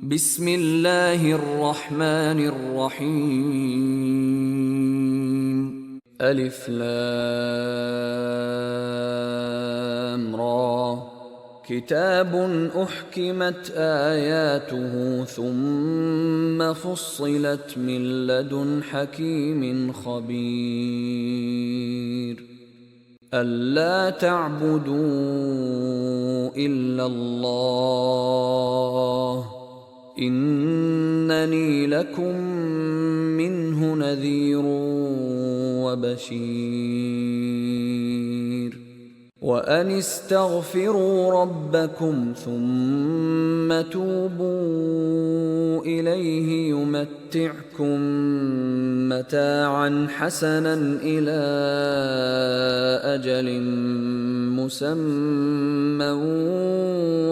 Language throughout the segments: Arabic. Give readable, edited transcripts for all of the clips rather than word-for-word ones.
بسم الله الرحمن الرحيم. ألف لام را. كتاب أحكمت آياته ثم فصلت من لدن حكيم خبير. ألا تعبدوا إلا الله إنني لكم منه نذير وبشير. وأن استغفروا ربكم ثم توبوا إليه يمتعكم متاعا حسنا إلى أجل مسمى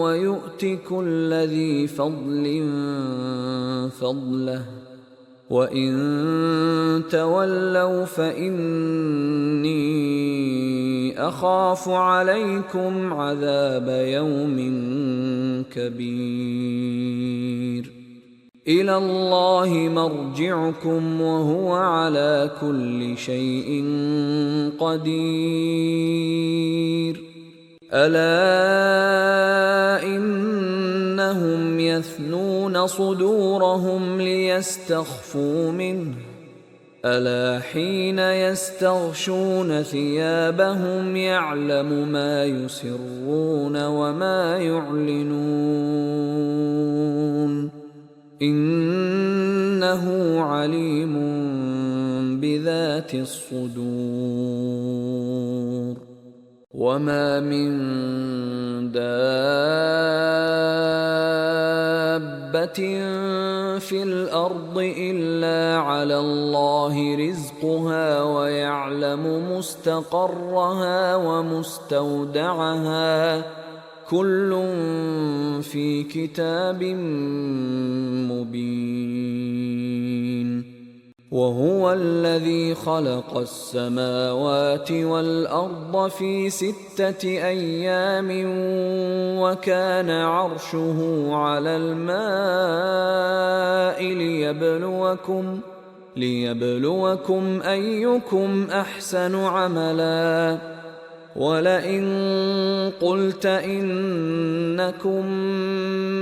ويؤت كل ذي فضل فضله وإن تولوا فإني أخاف عليكم عذاب يوم كبير. إلى الله مرجعكم وهو على كل شيء قدير. ألا إنهم يثنون صدورهم ليستخفوا منه ألا حين يستغشون ثيابهم يعلم ما يسرون وما يعلنون إنه عليم بذات الصدور. وما من دابة في الأرض إلا على الله رزقها ويعلم مستقرها ومستودعها كل في كتاب مبين. وهو الذي خلق السماوات والأرض في 6 أيام وكان عرشه على الماء ليبلوكم أيكم أحسن عملا. ولئن قلت إنكم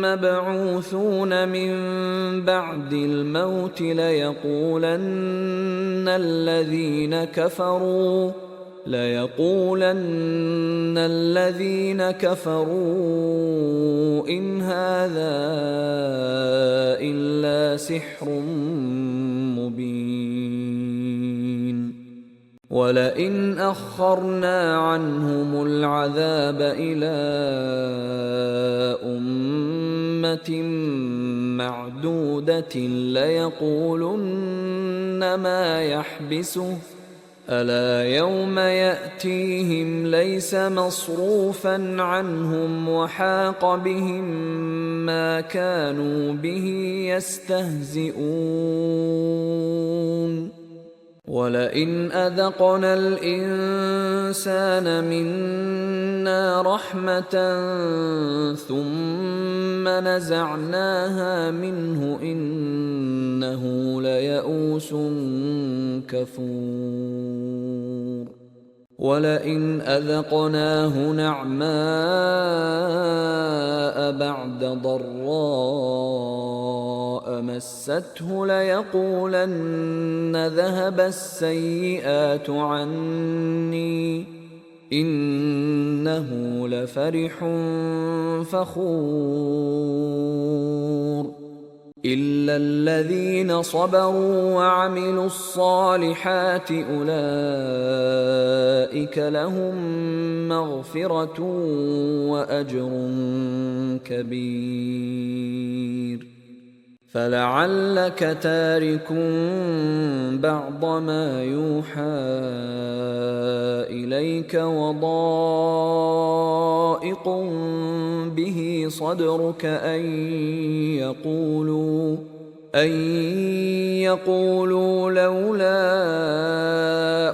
مبعوثون من بعد الموت ليقولن الذين كفروا إن هذا إلا سحر مبين. ولئن أخرنا عنهم العذاب إلى أمة معدودة ليقولن ما يحبسه ألا يوم يأتيهم ليس مصروفا عنهم وحاق بهم ما كانوا به يستهزئون. ولئن أذقنا الإنسان منا رحمة ثم نزعناها منه إنه ليئوس كفور. ولئن أذقناه نعماء بعد ضراء مسته ليقولن ذهب السيئات عني إنه لفرح فخور. إلا الذين صبروا وعملوا الصالحات أولئك لهم مغفرة وأجر كبير. فلعلك تارك بعض ما يوحى إليك وضائق به صدرك أن يقولوا لولا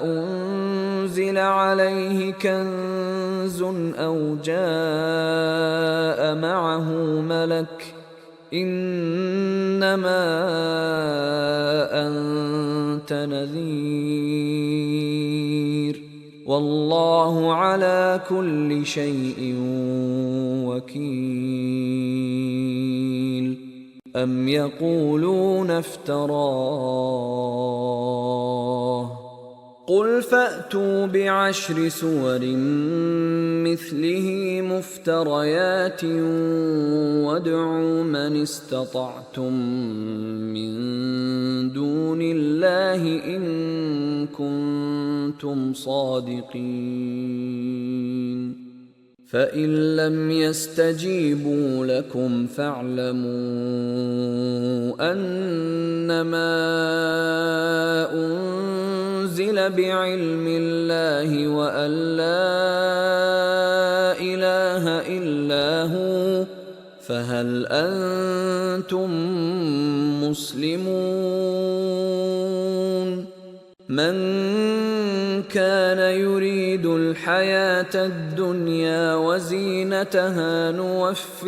أنزل عليه كنز أو جاء معه ملك إنما أنت نذير والله على كل شيء وكيل أم يقولون افتراه قل فأتوا بعشر سور مثله مفتريات وادعوا من استطعتم من دون الله إن كنتم صادقين فإن لم يستجيبوا لكم فاعلموا أنما أنزل بعلم الله وأن لا إله إلا هو فهل أنتم مسلمون من كان يريد الحياة الدنيا وزينتها نوفِ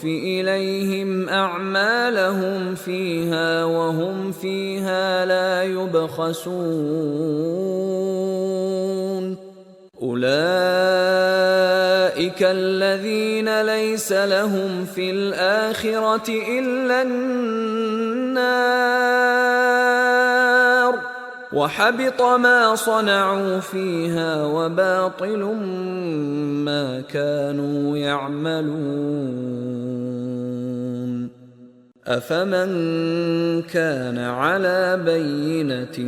إليهم أعمالهم فيها وهم فيها لا يبخسون أولئك الذين ليس لهم في الآخرة إلا النار وحبط ما صنعوا فيها وباطل ما كانوا يعملون أفمن كان على بينة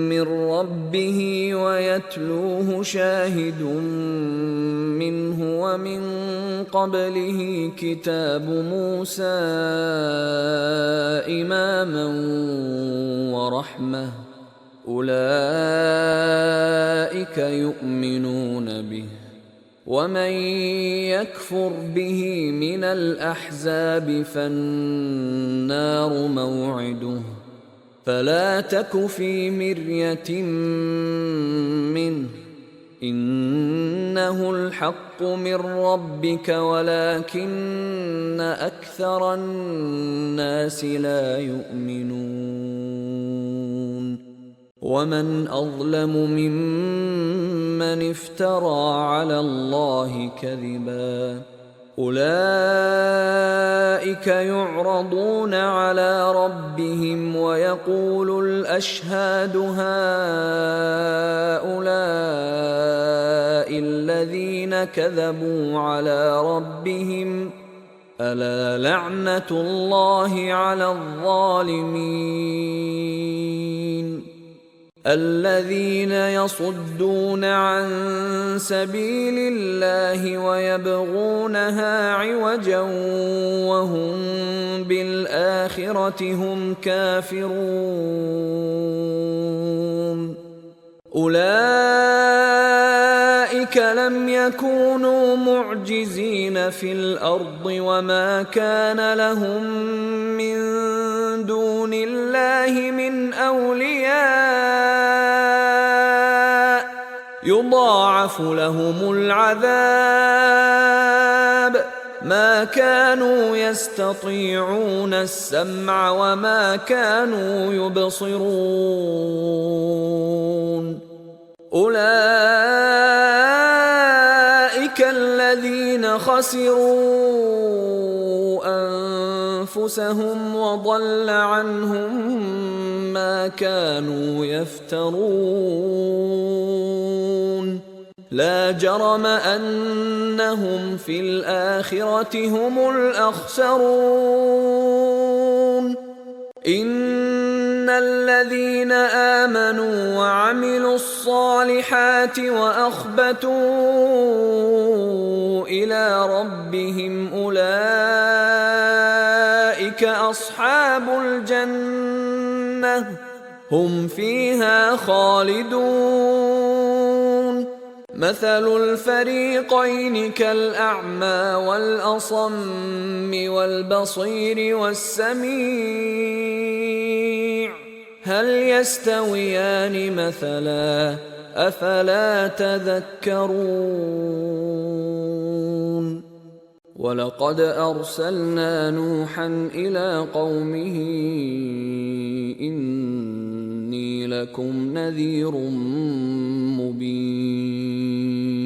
من ربه ويتلوه شاهد منه ومن قبله كتاب موسى إماما ورحمة أولئك يؤمنون به ومن يكفر به من الأحزاب فالنار موعده فلا تك في مرية منه إنه الحق من ربك ولكن أكثر الناس لا يؤمنون ومن أظلم ممن افترى على الله كذبا أولئك يعرضون على ربهم ويقول الأشهاد هؤلاء الذين كذبوا على ربهم ألا لعنة الله على الظالمين الذين يصدون عن سبيل الله ويبغونها عوجا وهم بالآخرة هم كافرون أولئك لم يكونوا معجزين في الأرض وما كان لهم من دون الله من أولياء يضاعف لهم العذاب ما كانوا يستطيعون السمع وما كانوا يبصرون أولئك الذين خسروا أنفسهم وضل عنهم ما كانوا يفترون لا جرم أنهم في الآخرة هم الأخسرون إن الذين آمنوا وعملوا الصالحات وأخبتوا إلى ربهم أولئك أصحاب الجنة هم فيها خالدون مثل الفريقين كالأعمى والأصم والبصير والسميع هل يستويان مثلا أفلا تذكرون ولقد أرسلنا نوحا إلى قومه إني لكم نذير مبين